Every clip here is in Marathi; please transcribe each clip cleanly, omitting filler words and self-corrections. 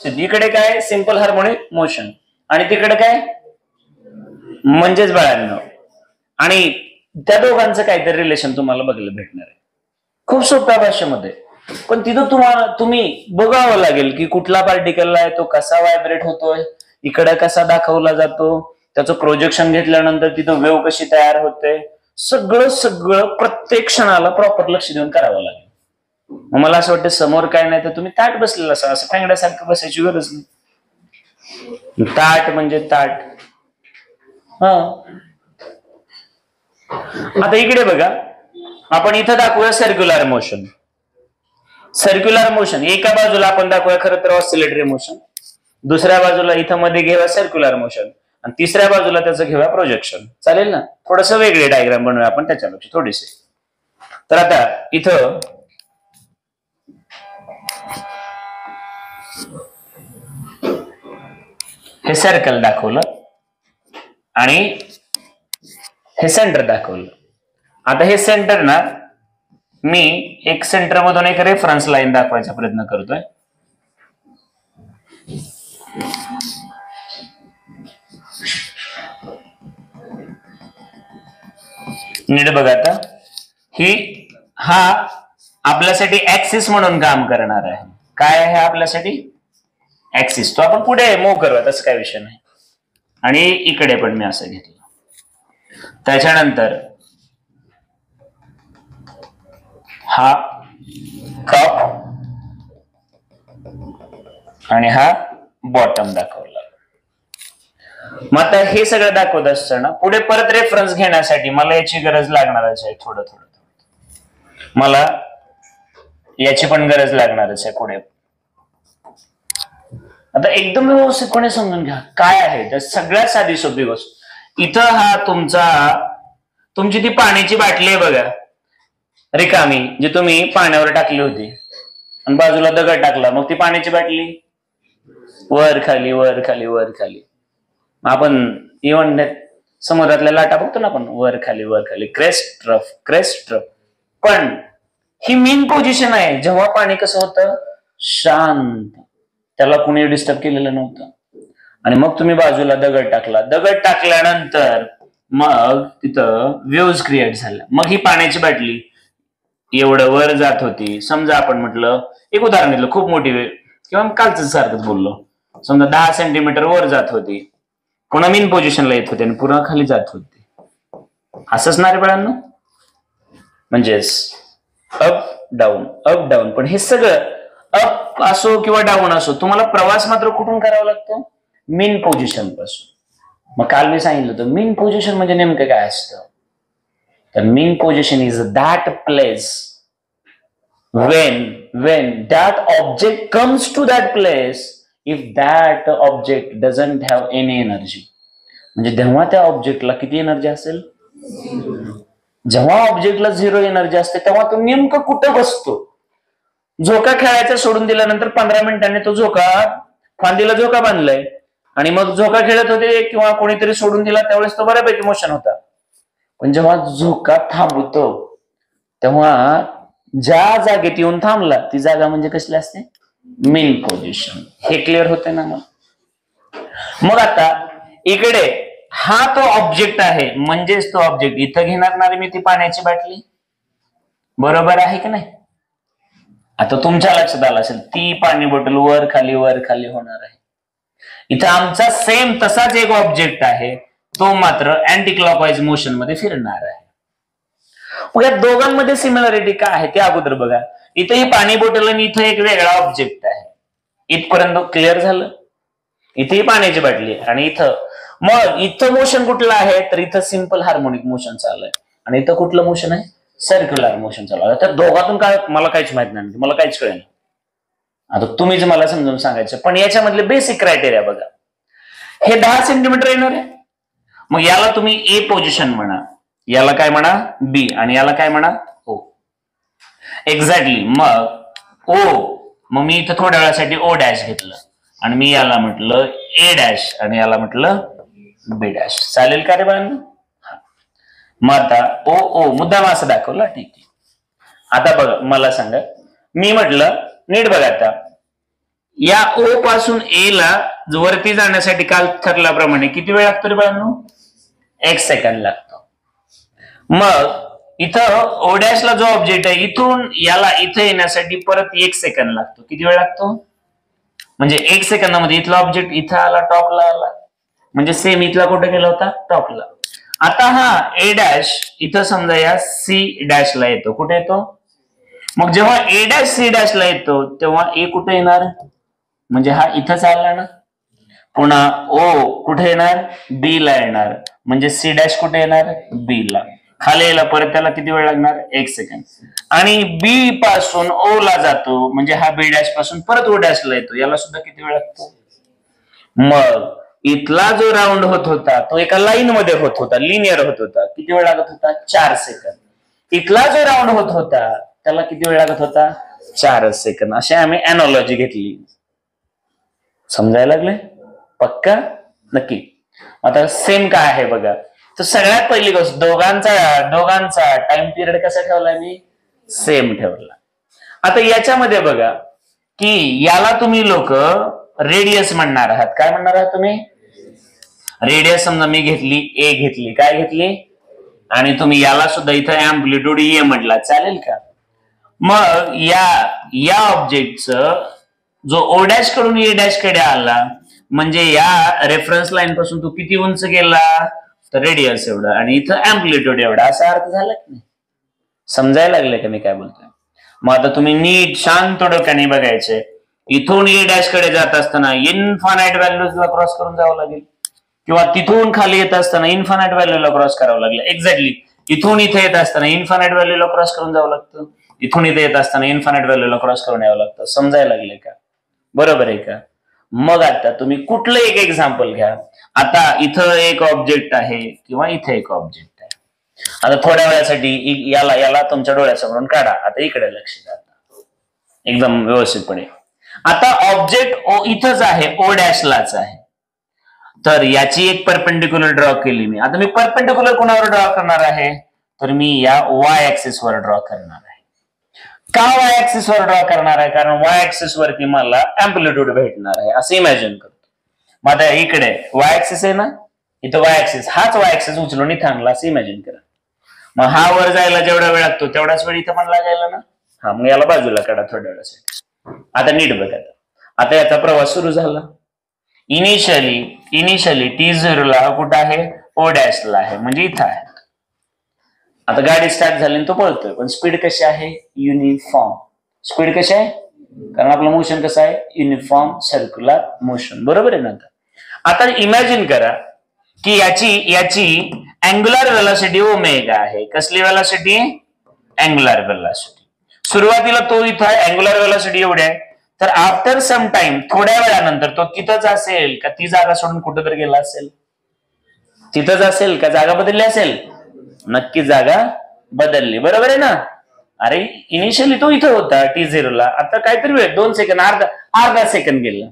इकडे काय सिंपल हार्मोनिक मोशन आणि तिकडे काय म्हणजेच बाळांनो आणि त्या दोघांचं काहीतरी रिलेशन तुम्हाला बघायला भेटणार आहे खूप सोप्या भाषेमध्ये. पण तिथं तुम्ही बघावं लागेल की कुठला पार्टिकल आहे, तो कसा व्हायब्रेट होतोय, इकडे कसा दाखवला जातो, त्याचं प्रोजेक्शन घेतल्यानंतर तिथं वेव्ह कशी तयार होते, सगळं सगळं प्रत्येक क्षणाला प्रॉपर लक्ष देऊन करावं लागेल. मला असं वाटतं समोर काय नाही तर तुम्ही ताट बसलेला असा, असं फेंगड्यासारखं बसायची गरज नाही. ताट म्हणजे ताट. हा आता इकडे बघा, आपण इथं दाखवूया सर्क्युलर मोशन. सर्क्युलर मोशन एका बाजूला आपण दाखवूया खरं तर ऑसिलेटरी मोशन, दुसऱ्या बाजूला इथं मध्ये घेऊया सर्क्युलर मोशन आणि तिसऱ्या बाजूला त्याचं घेऊया प्रोजेक्शन. चालेल ना? थोडस वेगळे डायग्राम बनवूया आपण त्याच्यापेक्षा थोडेसे. तर आता इथं हे सर्कल दाखवलं आणि हे सेंटर दाखवलं. आता हे सेंटर ना मी एक सेंटर मधून एक रेफरन्स लाईन दाखवायचा प्रयत्न करतोय. नीट बघा आता, हा आपल्यासाठी ऍक्सिस म्हणून काम करणार आहे. काय आहे आपल्यासाठी? ऍक्सिस. तो आपण पुढे मूव्ह करूया, तसं काय विषय नाही. आणि इकडे पण मी असं घेतलं. त्याच्यानंतर हा कप आणि हा बॉटम दाखवला. मग आता हे सगळं दाखवत असताना पुढे परत रेफरन्स घेण्यासाठी मला याची गरज लागणारच आहे. थोडं मला याची पण गरज लागणारच आहे पुढे. आता एकदम व्यवस्थितपणे समजून घ्या काय आहे. तर सगळ्यात साधी सोपी गोष्ट, इथं हा तुमची ती पाण्याची बाटली आहे बघा रिकामी, जी तुम्ही पाण्यावर टाकली होती आणि बाजूला दगड टाकला, मग ती पाण्याची बाटली वर खाली वर खाली वर खाली. आपण इव्हन समुद्रातल्या लाटा बघतो ना आपण, वर खाली क्रेस्ट ट्रफ. पण ही मेन पोझिशन आहे जेव्हा पाणी कसं होतं, शांत, त्याला कुणी डिस्टर्ब केलेलं नव्हतं. आणि मग तुम्ही बाजूला दगड टाकला, दगड टाकल्यानंतर मग तिथं वेव्हज क्रिएट झाल्या. मग ही पाण्याची बाटली एवढं वर जात होती. समजा आपण म्हटलं, एक उदाहरण घेतलं, खूप मोठी वेळ किंवा कालच सारखंच बोललो, समजा 10 सेंटीमीटर वर जात होती, पुन्हा मेन पोझिशनला येत होती आणि पुन्हा खाली जात होती. असंच ना रे बाळांनो, म्हणजेच अप डाऊन. पण हे सगळं अप असो किंवा डाऊन असो, तुम्हाला प्रवास मात्र कुठून करावा लागतो? मेन पोझिशन पासून. मग काल मी सांगितलं होतं मेन पोझिशन म्हणजे नेमकं काय असतं. तर main position is that place when that object comes to that place if that object doesn't have any energy. म्हणजे जेव्हा त्या ऑब्जेक्टला किती एनर्जी असेल? जेव्हा ऑब्जेक्टला 0 एनर्जी असते तेव्हा तो नेमकं कुठं बसतो? झोका खेळायचा सोडून दिल्यानंतर 15 मिनिटांनी तो फांदीला झोका बांधलाय आणि मग झोका खेळत होते किंवा कोणीतरी सोडून दिला त्यावेळेस तो बऱ्यापैकी मोशन होता. पण जेव्हा झोका थांबतो तेव्हा ज्या जागेत येऊन थांबला ती जागा म्हणजे कसली असते? Main position. हे क्लिअर होते ना? मग आता इकडे हा तो ऑब्जेक्ट आहे, म्हणजेच तो ऑब्जेक्ट इथं घेणार ना मी ती पाण्याची बाटली, बरोबर आहे की नाही? आता तुमच्या लक्षात आलं असेल, ती पाणी बॉटल वर खाली होणार आहे. इथं आमचा सेम तसाच एक ऑब्जेक्ट आहे, तो मात्र अँटी क्लॉकवाईज मोशन मध्ये फिरणार आहे. मग या दोघांमध्ये सिमिलरिटी काय आहे ते अगोदर बघा. इथं ही पाणी बॉटल आणि इथं एक वेगळा ऑब्जेक्ट आहे. इथपर्यंत क्लिअर झालं? इथे ही पाण्याची बाटली आहे आणि इथं मोशन कुठलं आहे? तर इथं सिंपल हार्मोनिक मोशन चालू आहे आणि इथं कुठलं मोशन आहे? सर्क्युलर मोशन चालू आहे. तर दोघातून काय मला काहीच माहित नाही, मला काहीच कळेल. आता तुम्हीच मला समजून सांगायचं. पण याच्यामधले बेसिक क्रायटेरिया बघा. हे 10 सेंटीमीटर येणार आहे, मग याला तुम्ही ए पोझिशन म्हणा, याला काय म्हणा बी आणि याला काय म्हणा ओ. एक्झॅक्टली. मग मी इथं थोड्या वेळासाठी ओ डॅश घेतलं आणि मी याला म्हटलं ए डॅश आणि याला म्हटलं बी डॅश. चालेल का रे बाळांनो? मग आता ओ मुद्दाम असं दाखवलं, ठीक आहे. आता बघा मला सांगा, मी म्हटलं नीट बघा, आता या ओ पासून ए ला वरती जाण्यासाठी काल ठरल्याप्रमाणे किती वेळ लागतो रे बाळांनो? 1 सेकंद लागतो. मग इथं ओ डॅश ला जो ऑब्जेक्ट आहे इथून याला इथे येण्यासाठी परत 1 सेकंद लागतो. किती वेळ लागतो? म्हणजे 1 सेकंदामध्ये इथला ऑब्जेक्ट इथं आला, टॉपला आला, म्हणजे सेम इथला कुठे गेला होता? टॉपला. आता हा ए डॅश इथं समजा या सी डॅश ला येतो. कुठे येतो? मग जेव्हा ए डॅश सी डॅश ला येतो तेव्हा ए कुठे येणार? म्हणजे हा इथंच आला ना. पुन्हा ओ कुठे येणार? बी ला येणार, म्हणजे सी डॅश कुठे येणार? बी ला. खाली यायला परत त्याला किती वेळ लागणार? 1 सेकंद. आणि बी पासून ओ ला जातो, म्हणजे हा बी डॅश पासून परत ओ डॅश ला येतो, याला सुद्धा किती वेळ लागतो? मग इथला जो राऊंड होत होता तो एका लाईन मध्ये होत होता, लिनियर होत होता, किती वेळ लागत होता? 4 सेकंद. इथला जो राऊंड होत होता त्याला किती वेळ लागत होता? 4 सेकंद. अशी आम्ही अनॉलॉजी घेतली. समजायला लागले? पक्का? नक्की. आता सेम काय आहे बघा. तर सगळ्यात पहिली गोष्ट, दोघांचा टाइम पिरियड कसा ठेवला मी? सेम ठेवला. आता याच्यामध्ये बघा की याला तुम्ही लोक रेडियस म्हणणार आहात. काय म्हणणार आहात तुम्ही? रेडियस समजा मी घेतली, ए घेतली, काय घेतली, आणि तुम्ही याला सुद्धा इथं अँप्लिट्यूड ए म्हटला, चालेल का? मग या ऑब्जेक्टचं जो ओ डॅश कडून ए डॅश कडे आला, म्हणजे या रेफरन्स लाईन पासून तो किती उंच गेला? तर रेडियस एवढं, आणि इथं अँप्लिट्यूड एवढा, असा अर्थ झाला की नाही? समजायला लागले का मी काय बोलतोय? मग आता तुम्ही नीट शांत डोक्याने बघायचे. इथून ए डॅश कडे जात असताना इन्फानाइट व्हॅल्यूजला क्रॉस करून जावं लागेल, किंवा तिथून खाली येत असताना इन्फानाइट व्हॅल्यूला क्रॉस करावं लागलं. एक्झॅक्टली इथून इथे येत असताना इन्फानाइट व्हॅल्यूला क्रॉस करून जावं लागतं, इथून इथे येत असताना इन्फानाइट व्हॅल्यूला क्रॉस करून यावं लागतं. समजायला लागले का? बरोबर आहे का? मग आता तुम्ही कुठलं एक एक्झाम्पल घ्या. आता इथं एक ऑब्जेक्ट आहे किंवा इथे एक ऑब्जेक्ट आहे. आता थोड्या वेळासाठी याला तुमच्या डोळ्यासमोरून काढा. आता इकडे लक्ष द्या एकदम व्यवस्थितपणे. आता ऑब्जेक्ट इथंच आहे, ओ डॅशलाच आहे. तर याची एक परपेंडिक्युलर ड्रॉ केली मी. आता मी परपेंडिक्युलर कोणावर ड्रॉ करणार आहे? तर मी या वाय ऍक्सिस वर ड्रॉ करणार आहे. का वाय ऍक्सिस वर ड्रॉ करणार आहे? कारण वाय ऍक्सिस वरती मला अँप्लिट्यूड भेटणार आहे असं इमॅजिन करतो. मग आता इकडे वाय ऍक्सिस आहे ना, इथं वाय ऍक्सिस, हाच वाय ऍक्सिस उचलून इथं आणला असं इमॅजिन करा. मग हा वर जायला जेवढा वेळ लागतो तेवढाच वेळ इथं पण लागायला ना. हा, मग याला बाजूला काढा थोड्या वेळासाठी. आता नीट बघा. आता याचा प्रवास सुरू झाला. इनिशियली T0 ला कुठं आहे? ओ डॅश ला आहे, म्हणजे इथं आहे. आता गाडी स्टार्ट झाली तो पळतोय, पण स्पीड कशी आहे? युनिफॉर्म. स्पीड कशी आहे? कारण आपलं मोशन कसं आहे? Uniform circular motion. बरोबर आहे ना? आता इमॅजिन करा की याची अँग्युलर व्हेलॉसिटी ओमेगा आहे. कसली व्हेलॉसिटी? Angular velocity. सुरुवातीला तो इथं आहे, अँग्युलर व्हेलॉसिटी एवढी आहे. तर आफ्टर सम टाइम, थोड्या वेळानंतर तो तिथंच असेल का ती जागा सोडून कुठेतरी गेला असेल? तिथंच असेल का जागा बदलली असेल? नक्की जागा बदलली. बरोबर आहे ना? अरे इनिशियली तो इथं होता T0 ला, आता काहीतरी वेळ 2 सेकंद, अर्धा सेकंद गेला.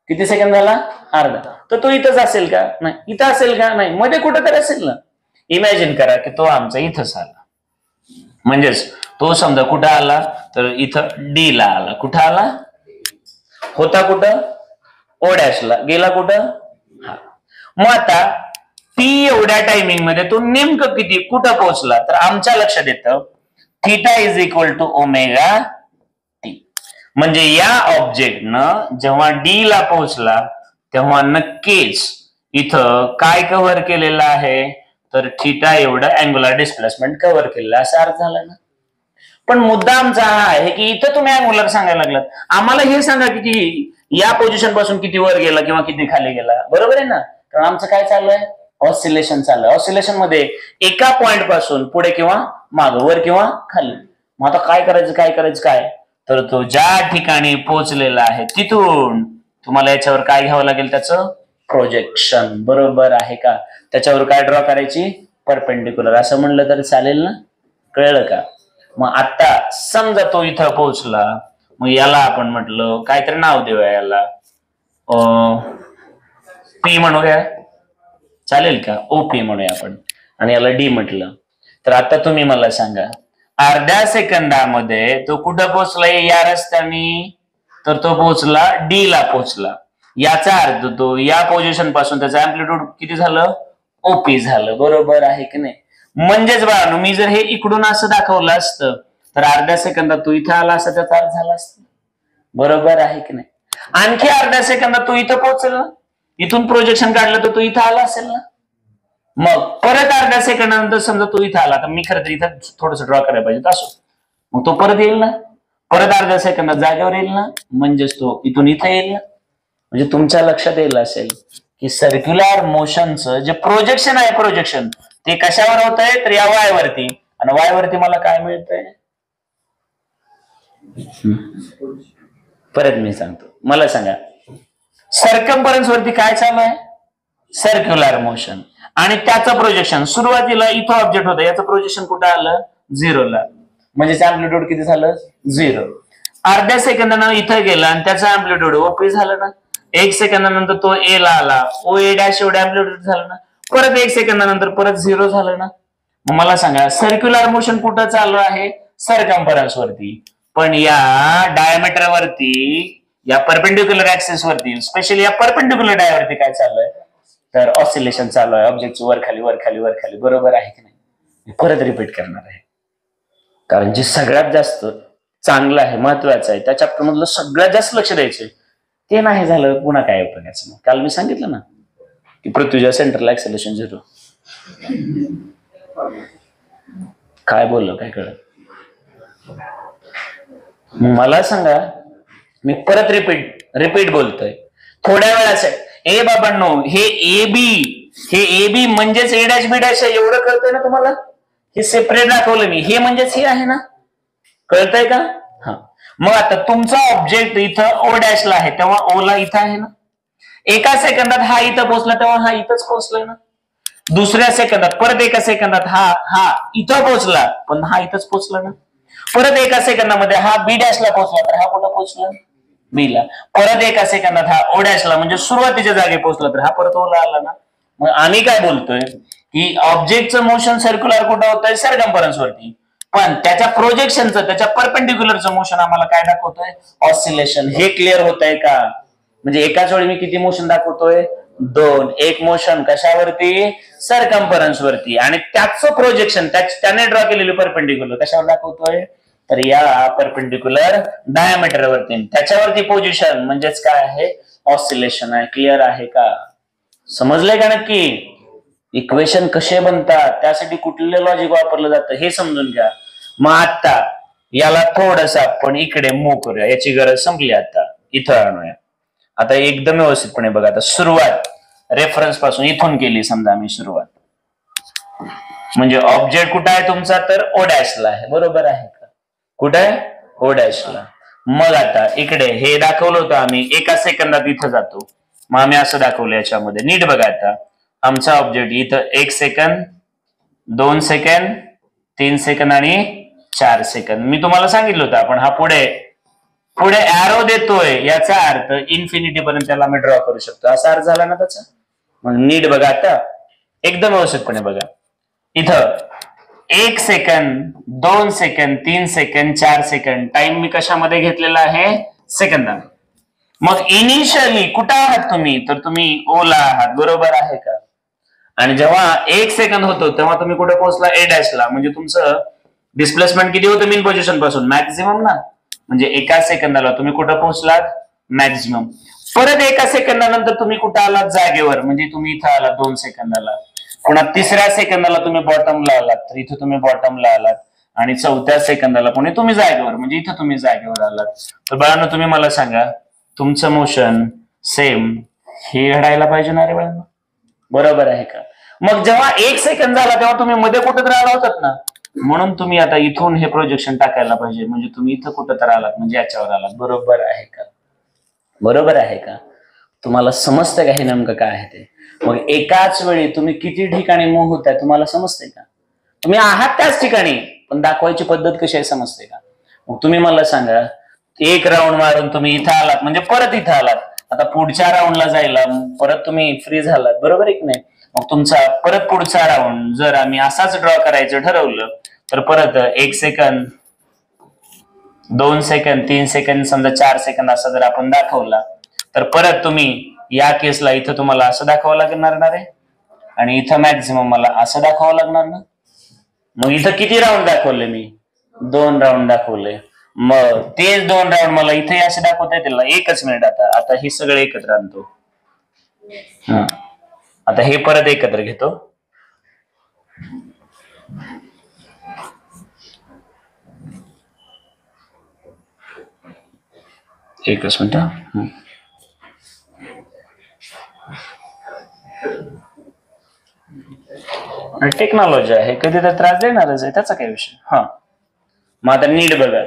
किती सेकंद झाला? अर्धा. तर तो इथंच असेल का? नाही. इथं असेल का? नाही. मध्ये कुठेतरी असेल ना. इमॅजिन करा की तो आमचा इथंच आला. म्हणजेच तो समजा कुठं आला? तर इथं डी ला आला. कुठं आला? होता कुठं? ओ डॅशला. गेला कुठं? हा. मग आता टी एवढ्या टायमिंग मध्ये तो नेमकं किती कुठं पोहोचला? तर आमच्या लक्षात येतं theta is equal to omega T. म्हणजे या ऑब्जेक्टनं जेव्हा डी ला पोहोचला तेव्हा नक्कीच इथं काय कव्हर केलेलं आहे? तर थीटा एवढं अँग्युलर डिस्प्लेसमेंट कव्हर केलेलं, असा अर्थ झाला ना. पण मुद्दा आमचा हा आहे की इथं तुम्ही अँग्युलर सांगायला लागलात, आम्हाला हे सांगा किती या पोझिशन पासून किती वर गेला किंवा किती खाली गेला. बरोबर आहे ना? कारण आमचं काय चालू आहे? ऑसिलेशन चालू आहे. ऑसिलेशन मध्ये एका पॉइंट पासून पुढे किंवा माग, वर किंवा खाली. मग आता काय करायचं? तर तो ज्या ठिकाणी पोहोचलेला आहे तिथून तुम्हाला याच्यावर काय घ्यावं लागेल? त्याचं प्रोजेक्शन. बरोबर आहे का? त्याच्यावर काय ड्रॉ करायची? परपेंडिक्युलर. असं म्हणलं तर चालेल ना? कळलं का? मग आता समजा तो इथं पोहोचला, मग याला आपण म्हटलं काहीतरी नाव देऊया, याला पी म्हणूया, चालेल का? ओपी म्हणूया आपण, आणि याला डी म्हटलं. तर आता तुम्ही मला सांगा अर्ध्या सेकंदामध्ये तो कुठं पोहोचलाय? या रस्त्याने तर तो पोहोचला डी ला पोहोचला. याचा अर्थ तो या पोझिशन पासून त्याचं अँप्लिट्यूड किती झालं, ओपी झालं. बरोबर आहे की नाही? म्हणजेच बाळांनो, मी जर हे इकडून असं दाखवलं असतं तर अर्ध्या सेकंदात तो इथं आला असता, त्याचा अर्थ झाला असता. बरोबर आहे की नाही? आणखी अर्ध्या सेकंदात तो इथं पोहोचेल ना, इथून प्रोजेक्शन काढलं तर तो इथं आला असेल ना. मग परत अर्ध्या सेकंदानंतर समजा तो इथं आला, तर मी खरं तर इथं थोडस ड्रॉ करायला पाहिजे असो, मग तो परत येईल ना, परत अर्ध्या सेकंदात जागेवर येईल ना, म्हणजेच तो इथून इथं येईल ना. म्हणजे तुमच्या लक्षात येईल असेल की सर्क्युलर मोशनचं जे प्रोजेक्शन आहे, प्रोजेक्शन ते कशावर होत आहे, तर या वाय वरती. आणि वाय वरती मला काय मिळतंय, परत मी सांगतो. मला सांगा, सर्कम्फरन्स वरती काय चालू आहे, सर्क्युलर मोशन. आणि त्याचं प्रोजेक्शन सुरुवातीला इथं ऑब्जेक्ट होतं, याचं प्रोजेक्शन कुठं आलं, 0 ला. म्हणजे अँप्लिट्यूड किती झालं, 0. अर्ध्या सेकंदानं इथं गेला आणि त्याचं अँप्लिट्यूड ओपी झालं ना. 1 सेकंदानंतर तो ए ला आला, ओ ए डॅश एवढं अँप्लिट्यूड झालं ना. परत 1 सेकंदानंतर परत 0 झालं ना. मग मला सांगा, सर्क्युलर मोशन कुठं चालू आहे, सर्कम्फरन्स वरती. पण या डायमीटर वरती, या परपेंडिक्युलर ऍक्सिस वरती, स्पेशली या परपेंडिक्युलर डायवरती काय चालू आहे, तर ऑसिलेशन चालू आहे. ऑब्जेक्ट वर खाली वर खाली वर खाली. बरोबर आहे की नाही? परत रिपीट करणार आहे, कारण जे सगळ्यात जास्त चांगलं आहे, महत्वाचं आहे, त्या चॅप्टर मधलं सगळ्यात जास्त लक्ष द्यायचं. ते नाही झालं पुन्हा काय उपयोगाचं. मग काल मी सांगितलं ना की पृथ्वीच्या सेंटरला ऍक्सेलरेशन 0. काय बोललो, काय कळलं? मला सांगा, मी परत रिपीट बोलतोय थोड्या वेळासाठी. ए बाबांनो, हे ए बी म्हणजेच ए डॅश बी डॅश आहे, एवढं कळतंय ना तुम्हाला? हे सेपरेट दाखवलं मी, हे म्हणजेच हे आहे ना, कळतंय का? हा. मग आता तुमचा ऑब्जेक्ट इथं ओ डॅश ला आहे, तेव्हा ओ ला इथं आहे ना. एका सेकंदात हा इथं पोहोचला, तेव्हा हा इथंच पोहोचलाय ना. दुसऱ्या सेकंदात परत एका सेकंदात हा इथं पोहोचला, पण हा इथंच पोहोचला ना. परत एका सेकंदामध्ये हा बी डॅश ला पोहोचला, तर हा कुठं पोहोचला, बी ला. परत एका सेकंदात हा ओ डॅश ला, म्हणजे सुरुवातीच्या जागी पोहोचला, तर हा परत ओ ला आला ना. मग आम्ही काय बोलतोय की ऑब्जेक्टचं मोशन सर्क्युलर कुठं होतंय, सर्कम्फरन्स वरती. पण त्याच्या प्रोजेक्शनचं, त्याच्या परपेंडिक्युलरचं मोशन आम्हाला काय दाखवतोय, ऑसिलेशन. हे क्लिअर होत आहे का? म्हणजे एकाच वेळी मी किती मोशन दाखवतोय, 2. एक मोशन कशावरती, सर्कम्फरन्स वरती. आणि त्याचं प्रोजेक्शन, त्याने ड्रॉ केलेली परपेंडिक्युलर कशावर दाखवतोय, तर या परपेंडिक्युलर डायमीटर वरती. त्याच्यावरती पोझिशन म्हणजेच काय आहे, ऑसिलेशन आहे. क्लिअर आहे का? समजलंय का नक्की? इक्वेशन कसे बनतात, त्यासाठी कुठले लॉजिक वापरलं जातं हे समजून घ्या. मग आता याला थोडस आपण इकडे मूव्ह करूया, याची गरज संपली. आता इथं आणूया. आता एकदम व्यवस्थितपणे बघा. आता सुरुवात रेफरन्स पासून इथून केली समजा मी सुरुवात, म्हणजे ऑब्जेक्ट कुठं आहे तुमचा, तर ओ डॅश ला आहे. बरोबर आहे का? कुठे आहे, ओ डॅश ला. मग आता इकडे हे दाखवलं होतं आम्ही, एका सेकंदात इथं जातो. मग आम्ही असं दाखवलं याच्यामध्ये. नीट बघा. आता आमचा ऑब्जेक्ट इथं 1 सेकंद, 2 सेकंद, 3 सेकंद आणि 4 सेकंद. मी तुम्हाला सांगितलं होतं आपण हा पुढे ऍरो देतोय, याचा अर्थ इन्फिनिटी पर्यंत त्याला मी ड्रॉ करू शकतो, असा अर्थ झाला ना त्याचा. मग नीट बघा. आता एकदम व्यवस्थितपणे बघा. इथं 1 second, 2 second, 3 second, 4 second. Time मी कशामध्ये घेतलेला आहे, सेकंदामध्ये. मग इनिशियली कुठं आहात तुम्ही, तर तुम्ही ओ ला आहात. बरोबर आहे का? आणि जेव्हा 1 सेकंद होतो तेव्हा तुम्ही कुठे पोहोचला, ए डॅश ला. म्हणजे तुमचं डिस्प्लेसमेंट किती होतं मीन पोझिशन पासून, मॅक्झिमम ना. म्हणजे एका सेकंदाला तुम्ही कुठं पोहोचलात, मॅक्झिमम. परत एका सेकंदानंतर तुम्ही कुठं आलात, जागेवर. म्हणजे तुम्ही इथं आलात 2 सेकंदाला. पुन्हा 3ऱ्या सेकंदाला तुम्ही बॉटमला आलात, तर इथं तुम्ही बॉटमला आलात. आणि 4थ्या सेकंदाला पुणे तुम्ही जागेवर, म्हणजे इथं तुम्ही जागेवर आलात. तर बाळांनो, तुम्ही मला सांगा, तुमचं मोशन सेम हे घडायला पाहिजे ना रे बाळांनो. बरोबर आहे का? मग जेव्हा 1 सेकंद झाला तेव्हा तुम्ही मध्ये कुठं तर आला होतात ना. म्हणून तुम्ही आता इथून हे प्रोजेक्शन टाकायला पाहिजे, म्हणजे तुम्ही इथं कुठं तर आलात, म्हणजे याच्यावर आलात. बरोबर आहे का? बरोबर आहे का? तुम्हाला समजतंय का हे नेमकं काय आहे ते? मग एकाच वेळी तुम्ही किती ठिकाणी मूव्ह होताय तुम्हाला समजतंय का? तुम्ही आहात त्याच ठिकाणी, पण दाखवायची पद्धत कशी आहे समजते का? मग तुम्ही मला सांगा, 1 राऊंड मारून तुम्ही इथं आलात, म्हणजे परत इथं आलात. आता पुढच्या राऊंडला जायला परत तुम्ही फ्री झालात. बरोबर आहे की नाही? मग तुमचा परत पुढचा राऊंड जर आम्ही असाच ड्रॉ करायचं ठरवलं, तर परत 1 सेकंद, 2 सेकंद 3 सेकंद समजा 4 सेकंद असा जर आपण दाखवला तर परत तुम्ही या केसला इथं तुम्हाला असं दाखवावं लागणार आहे आणि इथं मॅक्झिमम मला असं दाखवावं लागणार ना. मग इथं किती राऊंड दाखवले मी? 2 राऊंड दाखवले. मग तेच 2 राऊंड मला इथे असे दाखवता येतील. 1च मिनिट. आता हे सगळं एकत्र आणतो. आता हे परत एकत्र घेतो. एकच मिनिट. टेक्नॉलॉजी आहे, कधी तर त्रास देणारच आहे, त्याचा काय विषय. मग आता नीट बघा.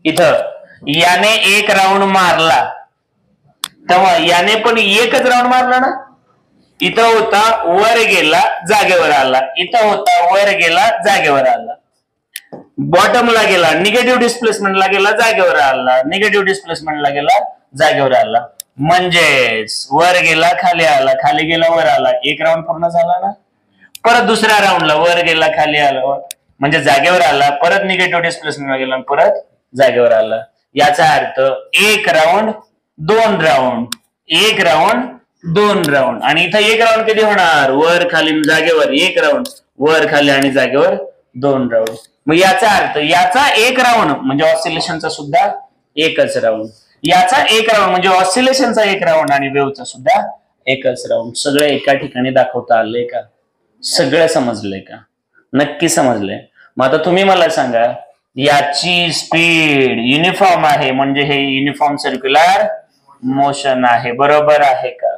इथं याने 1 राऊंड मारला तेव्हा याने पण 1च राऊंड मारला ना. इथं होता वर गेला जागेवर आला, इथं होता वर गेला जागेवर आला, बॉटमला गेला निगेटिव्ह डिस्प्लेसमेंटला गेला जागेवर आला, निगेटिव्ह डिस्प्लेसमेंटला गेला जागेवर आला. म्हणजेच वर गेला खाली आला, खाली गेला वर आला, 1 राऊंड पूर्ण झाला ना. परत दुसऱ्या राऊंडला वर गेला खाली आला म्हणजे जागेवर आला, परत निगेटिव्ह डिस्प्लेसमेंटला गेला, परत जागेवर आला. याचा अर्थ 1 राऊंड 2 राऊंड, 1 राऊंड 2 राऊंड. आणि इथं 1 राऊंड कधी होणार? वर खाली जागेवर 1 राऊंड, वर खाली आणि जागेवर 2 राऊंड. मग याचा अर्थ याचा 1 राऊंड म्हणजे ऑसिलेशनचा सुद्धा 1च राऊंड, याचा 1 राऊंड म्हणजे ऑसिलेशनचा 1 राऊंड आणि वेव्हचा सुद्धा 1च राऊंड. सगळं एका ठिकाणी दाखवता आलंय का? सगळं समजलंय का? नक्की समजलंय. मग आता तुम्ही मला सांगा, याची स्पीड युनिफॉर्म आहे म्हणजे हे युनिफॉर्म सर्क्युलर मोशन आहे, बरोबर आहे का?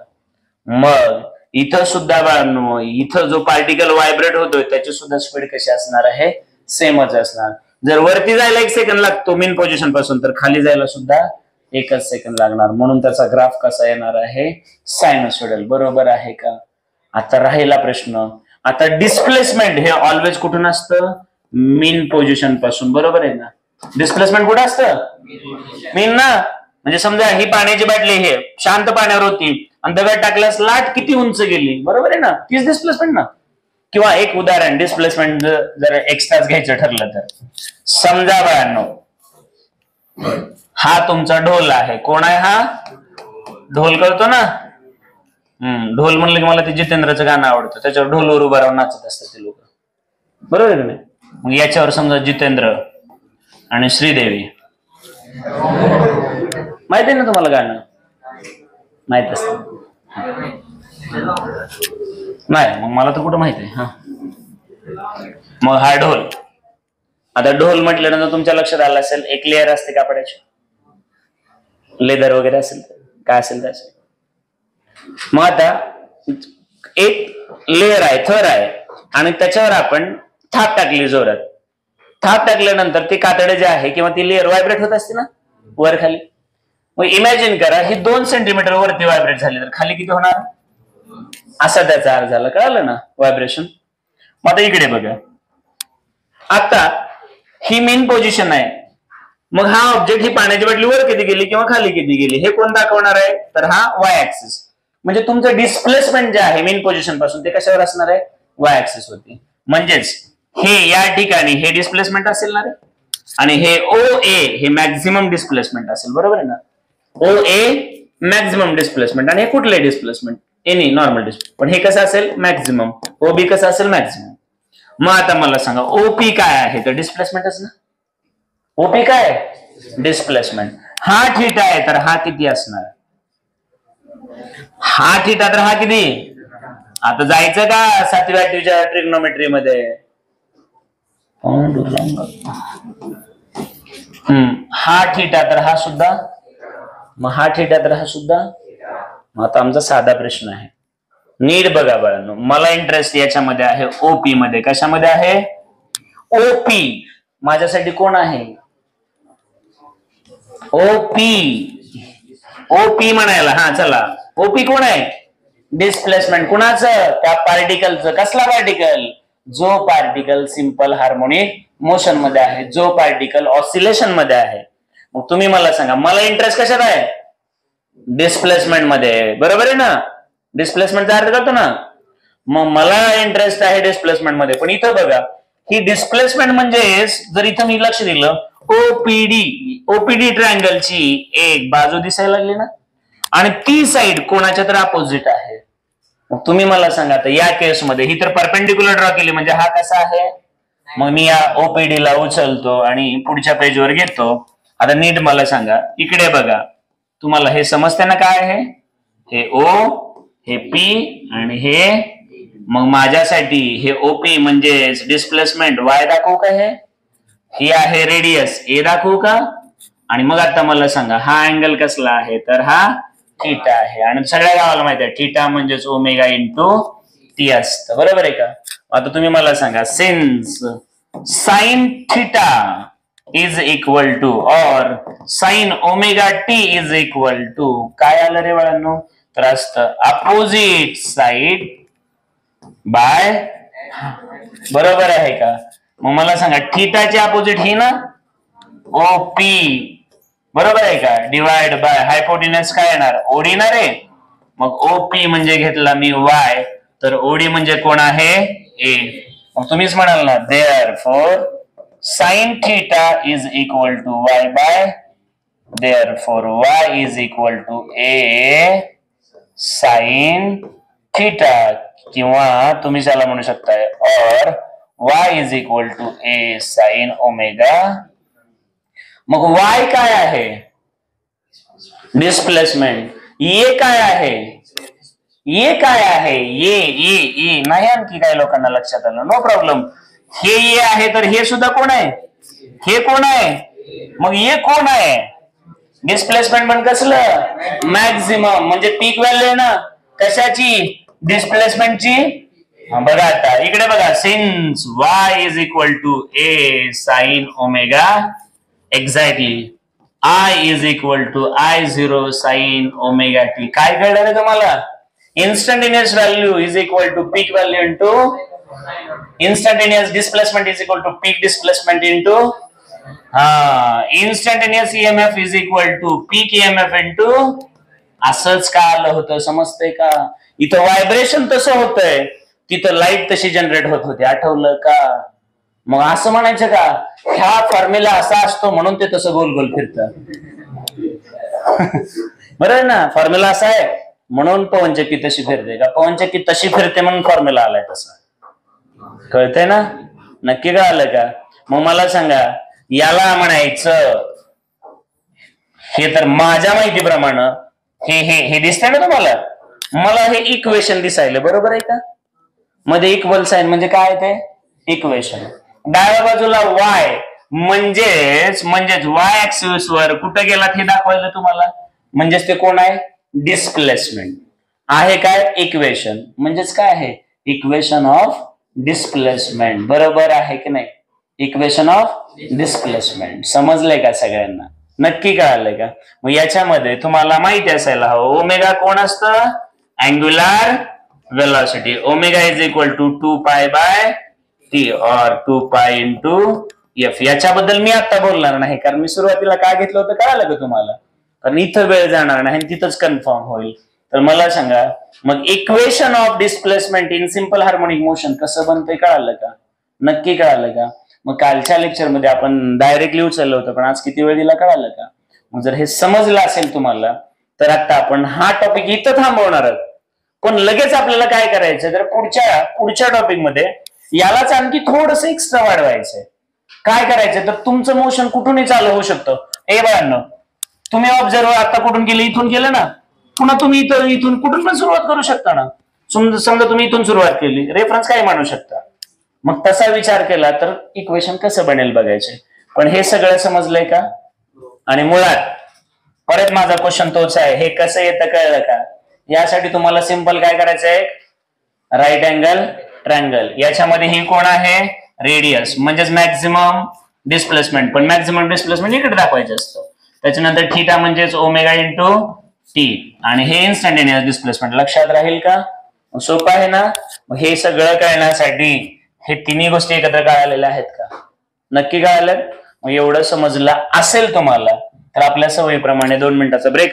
मग इथं सुद्धा बाळांनो, इथं जो पार्टिकल व्हायब्रेट होतोय त्याची सुद्धा स्पीड कशी असणार आहे? सेमच असणार. जर वरती जायला 1 सेकंद लागतो मेन पोझिशन पासून, तर खाली जायला सुद्धा 1च सेकंद लागणार. म्हणून त्याचा ग्राफ कसा येणार आहे? सायनोसॉइडल, बरोबर आहे का? आता राहिला प्रश्न, आता डिस्प्लेसमेंट हे ऑलवेज कुठून असतं? मीन पोझिशन पासून, बरोबर आहे ना. डिस्प्लेसमेंट कुठं असतं? मीन ना. म्हणजे समजा ही पाण्याची बाटली हे शांत पाण्यावर होती आणि दगड टाकल्यास लाट किती उंच गेली, बरोबर आहे ना. तीच डिस्प्लेसमेंट ना. किंवा एक उदाहरण डिस्प्लेसमेंट जर एक्स्ट्राच घ्यायचं ठरलं तर समजा बाळांनो, हा तुमचा ढोल आहे. कोण आहे हा? ढोल करतो ना. ढोल म्हणलं की मला ते जितेंद्रचं गाणं आवडतं, त्याच्यावर ढोलवर उभा राहून नाचत असतात ते लोक, बरोबर आहे. मग याच्यावर समजा जितेंद्र आणि श्रीदेवी, माहित आहे ना तुम्हाला गाणं? माहित असत नाही? मग मला तर कुठं माहित आहे. मग हा ढोल. आता ढोल म्हटल्यानंतर तुमच्या लक्षात आलं असेल एक लेअर असते कापडाची, लेदर वगैरे असेल, काय असेल ते असेल. मग आता एक लेअर आहे, थर आहे, आणि त्याच्यावर आपण थाप टाकली जोरात. थाप टाकल्यानंतर ते कातडे जे आहे किंवा ती लेअर व्हायब्रेट होत असते ना वर खाली. मग इमॅजिन करा ही 2 सेंटीमीटर वरती व्हायब्रेट झाली तर खाली किती होणार? असा त्याचा अर्थ झाला, कळालं ना व्हायब्रेशन. मग आता इकडे बघा, आता ही मेन पोझिशन आहे. मग हा ऑब्जेक्ट ही पाण्याची बाटली वर किती गेली किंवा खाली किती गेली हे कोण दाखवणार आहे? तर हा वाय ऍक्सिस. म्हणजे तुमचं डिस्प्लेसमेंट जे आहे मेन पोझिशन पासून ते कशावर असणार आहे? वाय ऍक्सिस वरती. म्हणजेच हे या ठिकाणी हे डिस्प्लेसमेंट असेल ना रे, आणि हे ओ ए हे मॅक्झिमम डिस्प्लेसमेंट असेल, बरोबर आहे ना. ओ ए मॅक्झिमम डिस्प्लेसमेंट आणि हे कुठले डिस्प्लेसमेंट? Any normal displacement. पण हे कसं असेल? मॅक्झिमम. ओ बी कसं असेल? मॅक्झिमम. मग आता मला सांगा ओपी काय आहे? तर डिस्प्लेसमेंटच ना. ओपी काय? डिस्प्लेसमेंट. हा थीटा आहे तर हा किती असणार? हा थीटा तर हा किती? आता जायचं का 7व्या 8वीच्या ट्रिग्नोमेट्री मध्ये? हा थीटा तर हा सुद्धा, मग हा थीटा तर हा सुद्धा. मग आता आमचा साधा प्रश्न आहे, नीट बघा बाळांनो. मला इंटरेस्ट याच्यामध्ये आहे ओपी मध्ये. कशामध्ये आहे? ओपी. माझ्यासाठी कोण आहे? ओपी. ओपी म्हणायला. हा चला, ओपी कोण आहे? डिस्प्लेसमेंट. कुणाचं? त्या पार्टिकलचं. कसला पार्टिकल? जो पार्टिकल सिंपल हार्मोनिक मोशन मध्ये आहे, जो पार्टिकल ऑसिलेशन मध्ये आहे. मग तुम्ही मला सांगा, मला इंटरेस्ट कशात आहे? डिस्प्लेसमेंट मध्ये, बरोबर आहे ना. डिस्प्लेसमेंटचा अर्थ करतो ना. मग मला इंटरेस्ट आहे डिस्प्लेसमेंट मध्ये. पण इथं बघा, ही डिस्प्लेसमेंट म्हणजे जर इथं मी लक्ष दिलं ओपीडी ट्रायंगलची एक बाजू दिसायला लागली ना, आणि ती साइड कोणाच्या तर अपोजिट आहे. मग तुम्ही मला सांगा आता या केसमध्ये ही तर परपेंडिक्युलर ड्रॉ केली म्हणजे हा कसा आहे. मग मी या ओपीडी ला उचलतो आणि पुढच्या पेजवर घेतो. आता नीट मला सांगा, इकडे बघा, तुम्हाला हे समजते ना काय आहे. हे ओ, हे पी आणि हे, मग माझ्यासाठी हे ओपी म्हणजे डिस्प्लेसमेंट वाय दाखवू का, हे आहे रेडियस ए दाखवू का. आणि मग आता मला सांगा हा अँगल कसला आहे, तर हा थीटा आहे. आणि सगळ्या गावाला माहिती आहे थीटा म्हणजेच ओमेगा इंटू टी असतं, बरोबर आहे का. आता तुम्ही मला सांगा since sine theta is equal to or sine omega t is equal to काय आलं रे बाळांनो, तर असतं अपोजिट साइड बाय, बरोबर आहे का. मग मला सांगा थीटाचे अपोजिट ही ना ओपी, बरोबर आहे का, डिवाइड बाय हायपोटेनस काय येणार ओडी ना रे. मग ओपी म्हणजे घेतला मी वाय, तर ओडी म्हणजे कोण आहे ए. मग तुम्हीच म्हणाल ना therefore sine theta is equal to Y by, therefore Y is equal to A sine theta, किंवा तुम्ही त्याला म्हणू शकताय और y is equal to A sine omega. मग y काय आहे डिस्प्लेसमेंट, ये काय आहे, ये काय आहे, ये नाही आणखी काही लोकांना लक्षात आलं, नो प्रॉब्लेम. हे ये आहे तर हे सुद्धा कोण आहे, हे कोण आहे. मग ये कोण आहे, डिस्प्लेसमेंट पण कसलं मॅक्झिमम म्हणजे पीक व्हॅल्यू आहे ना कशाची, डिस्प्लेसमेंटची. बघा आता इकडे बघा, since y is equal to A sine omega, exactly I is equal to I0 sine omega T. काय कळलं रे तुम्हाला, instantaneous value is equal to peak value into instantaneous displacement is equal to peak displacement into instantaneous EMF is equal to peak EMF into. असंच का आलं होतं समजतंय का. इथं व्हायब्रेशन तसं होतंय, तिथं लाईट तशी जनरेट होत होती, आठवलं का. मग असं म्हणायचं का ह्या फॉर्म्युला असा असतो म्हणून ते तसं गोल गोल फिरतं. बरोबर ना, फॉर्म्युला असा आहे म्हणून पवनचक्की तशी फिरते का, पवनचक्की तशी फिरते म्हणून फॉर्म्युला आलाय तसा. कळतंय ना, नक्की कळालं का. मग मला सांगा याला म्हणायचं, हे तर माझ्या माहितीप्रमाणे हे दिसतंय ना तुम्हाला, मला हे इक्वेशन दिसायला, बरोबर आहे का. मध्ये इक्वल साइन म्हणजे काय ते इक्वेशन. डाव्या बाजूला y म्हणजेच y ऍक्सिस वर कुठे गेलात हे दाखवायला तुम्हाला, म्हणजेच ते कोण आहे डिस्प्लेसमेंट आहे. काय इक्वेशन म्हणजेच काय आहे, इक्वेशन ऑफ डिस्प्लेसमेंट, बरोबर आहे की नाही, इक्वेशन ऑफ डिस्प्लेसमेंट. समजलंय का सगळ्यांना, नक्की कळालंय का. मग याच्यामध्ये तुम्हाला माहिती असायला हवं ओमेगा कोण असतं, angular velocity. Omega is equal to 2 pi bye T और 2 पाय इंटू एफ. याच्याबद्दल मी आता बोलणार नाही कारण मी सुरुवातीला काय घेतलं होतं कळालं का तुम्हाला, कारण इथं वेळ जाणार नाही तिथंच कन्फर्म होईल. तर मला सांगा मग equation of displacement in simple harmonic motion कसं बनतंय कळालं का, नक्की कळालं का. मग कालच्या लेक्चर मध्ये आपण डायरेक्टली उचललं होतं पण आज किती वेळ दिला कळालं का. मग जर हे समजलं असेल तुम्हाला तर आता आपण हा टॉपिक इथं थांबवणार आहोत. पण लगेच आपल्याला काय करायचं तर पुढच्या टॉपिक मध्ये यालाच आणखी थोडस एक्स्ट्रा वाढवायचंय. काय करायचं तर तुमचं मोशन कुठूनही चालू होऊ शकतं. ए बाळांनो तुम्ही ऑब्झर्व आता कुठून केलं, इथून केलं ना, पुन्हा तुम्ही इथून कुठून पण सुरुवात करू शकता ना. समजा तुम्ही इथून सुरुवात केली, रेफरन्स काय मानू शकता. मग तसा विचार केला तर इक्वेशन कसं बनेल बघायचे. पण हे सगळं समजलंय का. आणि मुळात परत माझा क्वेश्चन तोच आहे, हे कसं येतं कळलं का. यासाठी तुम्हाला सिंपल काय करायचंय, राईट अँगल ट्रायंगल. याच्यामध्ये ही कोण आहे रेडियस म्हणजेच मॅक्झिमम डिस्प्लेसमेंट, पण मॅक्झिमम डिस्प्लेसमेंट इकडे दाखवायचं असतं. त्याच्यानंतर थीटा म्हणजेच ओमेगा इंटू टी आणि हे इन्स्टंटेनियस डिस्प्लेसमेंट. लक्षात राहील का, सोपं आहे ना. हे सगळं कळण्यासाठी हे तिन्ही गोष्टी एकत्र कळालेल्या आहेत का, नक्की कळालं. मग एवढं समजलं असेल तुम्हाला तर आपल्या सवयीप्रमाणे 2 मिनिटाचा ब्रेक